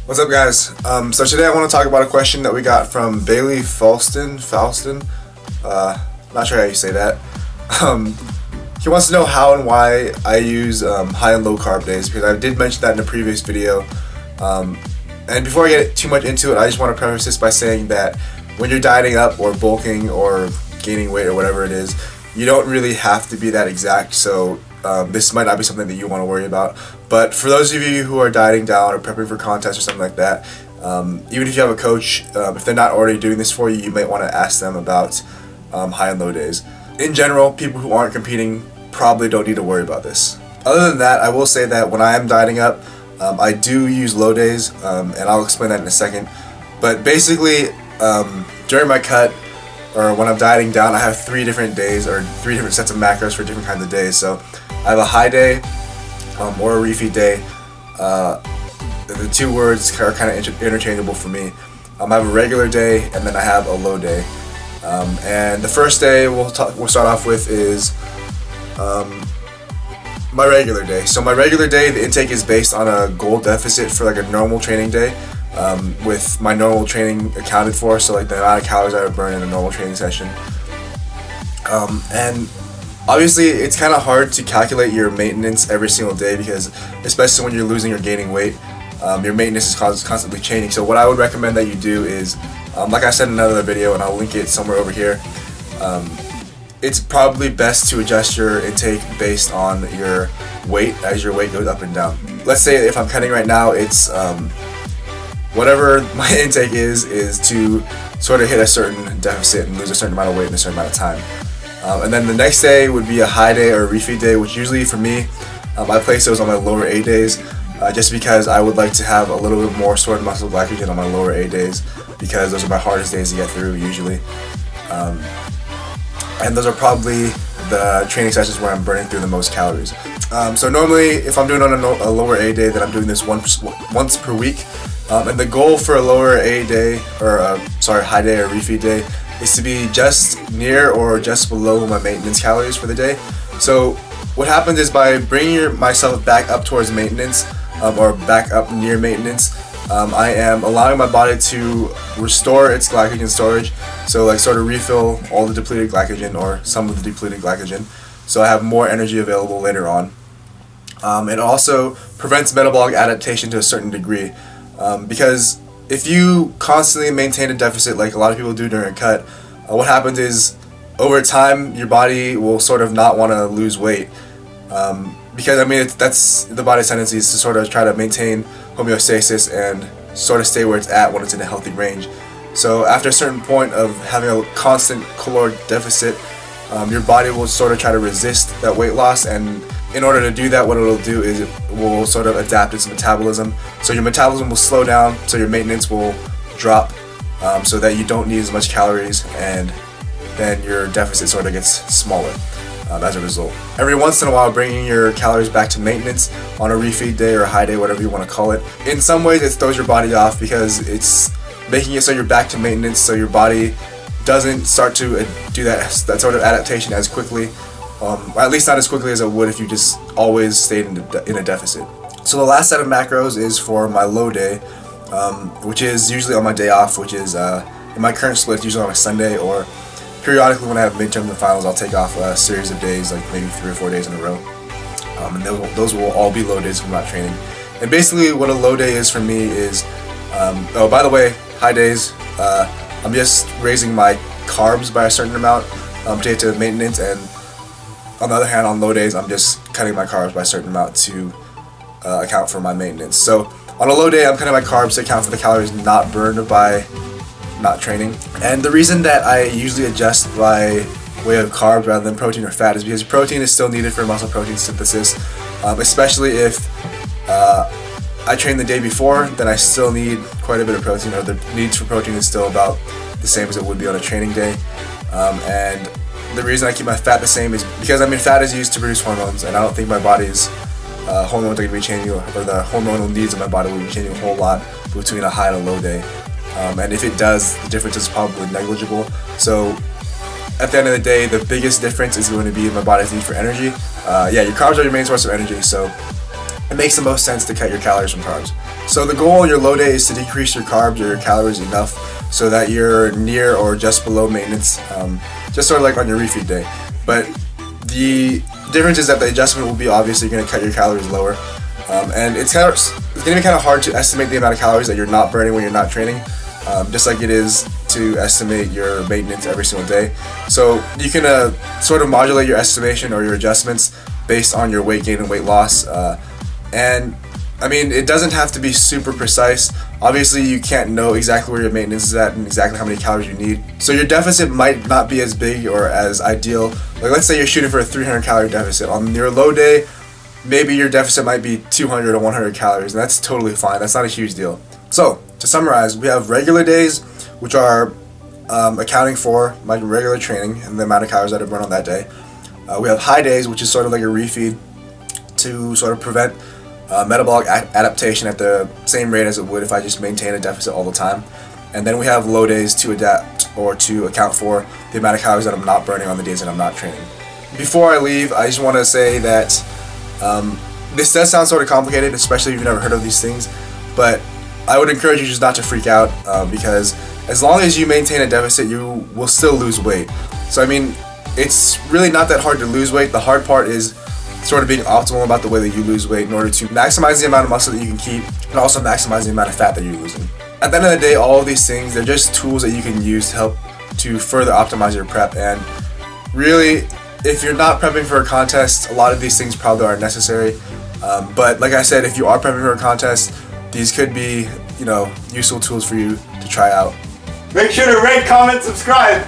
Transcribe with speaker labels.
Speaker 1: What's up, guys? So today I want to talk about a question that we got from Bailey Falston. Not sure how you say that. He wants to know how and why I use high and low carb days, because I did mention that in a previous video. And before I get too much into it, I just want to preface this by saying that when you're dieting up or bulking or gaining weight or whatever it is, you don't really have to be that exact. So this might not be something that you want to worry about. But for those of you who are dieting down or prepping for contests or something like that, even if you have a coach, if they're not already doing this for you, you might want to ask them about high and low days. In general, people who aren't competing probably don't need to worry about this. Other than that, I will say that when I am dieting up, I do use low days, and I'll explain that in a second. But basically, during my cut, or when I'm dieting down, I have 3 different days, or 3 different sets of macros for different kinds of days. So I have a high day, or a refeed day. The 2 words are kind of interchangeable for me. I have a regular day, and then I have a low day. And the first day we'll start off with is my regular day. So my regular day, the intake is based on a goal deficit for like a normal training day, with my normal training accounted for, so like the amount of calories I would burn in a normal training session. And obviously it's kind of hard to calculate your maintenance every single day, because especially when you're losing or gaining weight, your maintenance is constantly changing. So what I would recommend that you do is, like I said in another video, and I'll link it somewhere over here, it's probably best to adjust your intake based on your weight as your weight goes up and down. Let's say if I'm cutting right now, it's whatever my intake is to sort of hit a certain deficit and lose a certain amount of weight in a certain amount of time. And then the next day would be a high day or a refeed day, which usually for me, I place those on my lower A days, just because I would like to have a little bit more stored muscle glycogen on my lower A days, because those are my hardest days to get through usually. And those are probably the training sessions where I'm burning through the most calories. So normally, if I'm doing it on a lower A day, then I'm doing this once per week. And the goal for a lower A day, or high day or refeed day, is to be just near or just below my maintenance calories for the day. So what happens is, by bringing myself back up towards maintenance, or back up near maintenance, I am allowing my body to restore its glycogen storage, so like sort of refill all the depleted glycogen, or some of the depleted glycogen, so I have more energy available later on. It also prevents metabolic adaptation to a certain degree, because if you constantly maintain a deficit like a lot of people do during a cut, what happens is over time your body will sort of not want to lose weight, because I mean that's the body's tendency, is to sort of try to maintain homeostasis and sort of stay where it's at when it's in a healthy range. So after a certain point of having a constant caloric deficit, your body will sort of try to resist that weight loss, and in order to do that, what it'll do is it will sort of adapt its metabolism. So your metabolism will slow down, so your maintenance will drop, so that you don't need as much calories, and then your deficit sort of gets smaller as a result. Every once in a while, bringing your calories back to maintenance on a refeed day or a high day, whatever you want to call it, in some ways it throws your body off, because it's making it so you're back to maintenance, so your body doesn't start to do that sort of adaptation as quickly, or at least not as quickly as it would if you just always stayed in a deficit. So the last set of macros is for my low day, which is usually on my day off, which is in my current split, it's usually on a Sunday, or periodically when I have midterms and finals, I'll take off a series of days, like maybe 3 or 4 days in a row, and those will all be low days if I'm not training. And basically what a low day is for me is, oh, by the way, high days, I'm just raising my carbs by a certain amount to get to maintenance, and on the other hand, on low days, I'm just cutting my carbs by a certain amount to account for my maintenance. So on a low day, I'm cutting my carbs to account for the calories not burned by not training. And the reason that I usually adjust by way of carbs rather than protein or fat is because protein is still needed for muscle protein synthesis, especially if I train the day before, then I still need quite a bit of protein, or the needs for protein is still about the same as it would be on a training day. And the reason I keep my fat the same is because, I mean, fat is used to produce hormones, and I don't think my body's hormones are going to be changing, or the hormonal needs of my body will be changing a whole lot between a high and a low day. And if it does, the difference is probably negligible. So at the end of the day, the biggest difference is going to be my body's need for energy. Yeah, your carbs are your main source of energy, so it makes the most sense to cut your calories from carbs. So the goal on your low day is to decrease your carbs or your calories enough so that you're near or just below maintenance, just sort of like on your refeed day. But the difference is that the adjustment will be obviously going to cut your calories lower, and it's going to be kind of hard to estimate the amount of calories that you're not burning when you're not training, just like it is to estimate your maintenance every single day. So you can sort of modulate your estimation or your adjustments based on your weight gain and weight loss, and I mean, it doesn't have to be super precise. Obviously, you can't know exactly where your maintenance is at and exactly how many calories you need. So your deficit might not be as big or as ideal. Like, let's say you're shooting for a 300 calorie deficit. On your low day, maybe your deficit might be 200 or 100 calories, and that's totally fine. That's not a huge deal. So, to summarize, we have regular days, which are accounting for my regular training and the amount of calories that I burn on that day. We have high days, which is sort of like a refeed to sort of prevent metabolic adaptation at the same rate as it would if I just maintain a deficit all the time. And then we have low days to adapt or to account for the amount of calories that I'm not burning on the days that I'm not training. Before I leave, I just want to say that this does sound sort of complicated, especially if you've never heard of these things, but I would encourage you just not to freak out, because as long as you maintain a deficit, you will still lose weight. So I mean, it's really not that hard to lose weight. The hard part is sort of being optimal about the way that you lose weight in order to maximize the amount of muscle that you can keep and also maximize the amount of fat that you're losing. At the end of the day, all of these things, they're just tools that you can use to help to further optimize your prep. And really, if you're not prepping for a contest, a lot of these things probably aren't necessary. But like I said, if you are prepping for a contest, these could be, useful tools for you to try out.
Speaker 2: Make sure to rate, comment, subscribe.